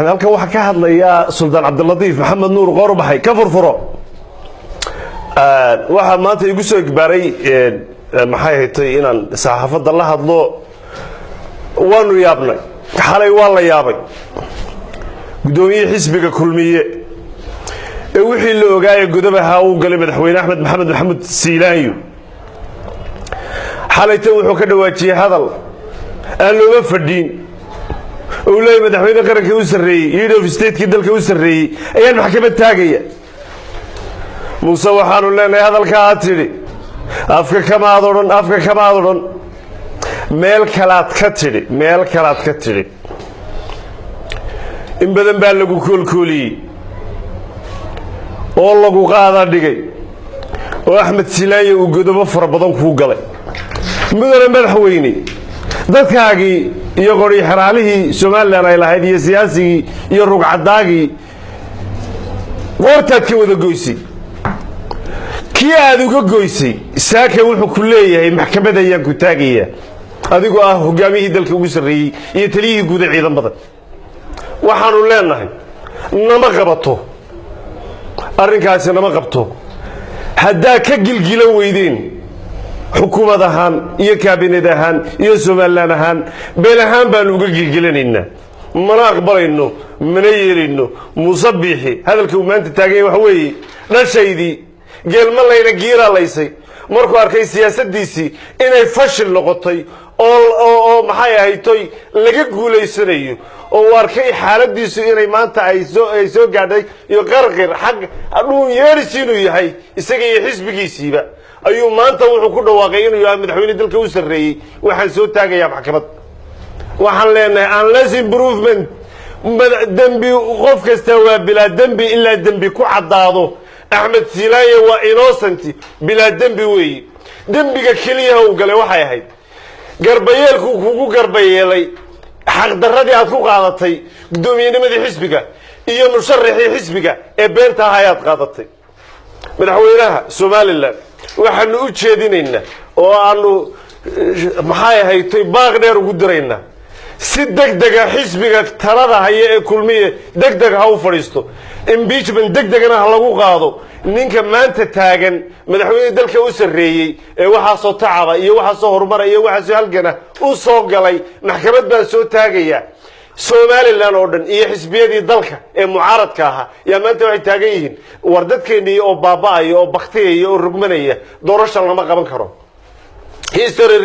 halkan waxa ka hadlaya Sultan Cabdilatiif Maxamed Nuur Qorbaxay ka furfuro waxa maanta igu soo igbaray maxay haytay inaan saxaafadda la hadlo waanu yaabnay xalay waa la yaabay gudoomiye xisbiga kulmiye ee wixii la ogaayay gudaha uu galay madaxweyne Axmed Maxamed Maxamuud Siilaanyo xalayta wuxuu ka dhawaajiyay hadal aan looga fadhiin أولئك مدحوين قرنك وسري يدو في ستيت كده لك وسري أيام محكمة تاجية موسى وحانو لنا هذا الكاتري أفكا كما أضرن ميل كلات كتري إن بدن بالغو كولي والله قاعدة دقي وأحمد سيلاي وقدو بفر بدن كوغلي بدن مدحويني dadkaagi iyo qori xaraalihi Soomaaliland ay lahayd iyo siyaasi iyo rugcadaagi wartaad ka wada goysay kii aad uga goysay saaka wuxuu ku leeyahay maxkamadda ayaan ku taagaya adigoo ah hogaamiyihii dalka ugu sareeyay iyo taliyihii guud ee ciidamada waxaanu leenahay nama qabato arrinkaasi nama qabto hadaa ka gilgilan weydeen حكومة هان يكابينة هان يسومالنا هان بينهان بانوجا جيلنا ما أخبر إنه منير إنه مصبيحي هذا الكومنت تاجي وحوي لا شيء دي قال ما الله ينجير الله يسي مركو أركي سياسة ديسي إنه يفشل لقطي أو محيا هيتوي لقى قولي يسريه أو أركي حالة ديسي إنه ما أنت أيزو قاعد يقرقر حق أنو يرسينه يهاي يسقي يحسب جيسيبه أيوة ما أنت وحكونا واقعين يا مدحوين دلك وسري وحن سو تاجي يا محكمة وحن لنا unless improvement دنبي خوف كستوى بلا دنبي إلا دنبي كو عضاضو أحمد سيلاي وإنوسنتي بلا دنبي وي دنبي كليه وقال وحي هاي قربيال كوكو قربيالي حق دردي أتكو قادتي قدومي نمدي حسبك إيا مشرحي حسبك إبنتا هايات قادتي مدحوينها Somaliland waxaanu u jeedinayna oo aanu maxay haytay baaq dheer ugu dirayna si degdeg ah xisbiga talada haya ee kulmiye degdeg ha u fariisto impeachment degdegna ha lagu qaado ninka maanta taagan madaxweynaha dalka u sareeyay ee waxa soo tacaba iyo waxa soo horumar iyo waxa soo halgana u soo galay maxkamad baa soo taagaya Somaliland oo dhan iyo xisbiyadii dalka ee mucaaradka ahaa yaa maanta waxay taagan yihiin war dadkeenii oo baaba'ay oo baqtiyay oo rugmanaya doorasho lama qaban karo history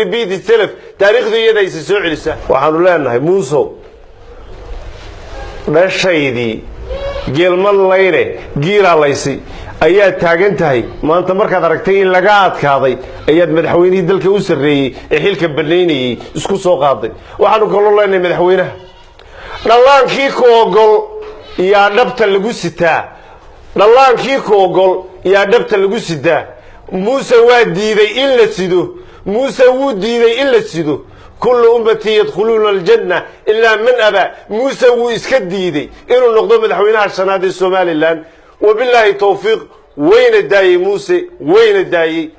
repeat itself taariikhdu iyada ay soo celisa waxaanu leenahay muuso dhashaydii geelman layne giiraalaysi ayaa taagan tahay maanta markaad aragtay in laga adkaaday ayaad madaxweynihii dalka u sareeyay ee xilka banaynayay isku soo qaaday waxaanu kaloo leenahay madaxweynaha dhalaankii ku ogol yaa dhabta lagu sitaa muuse waa diiday in la sido كل أمتي يدخلون الجنة إلا من أبى موسى وإسكديدي إنه نقدم مدحوينها السنة الصومالي الآن وبالله توفيق وين الداي موسى وين الداي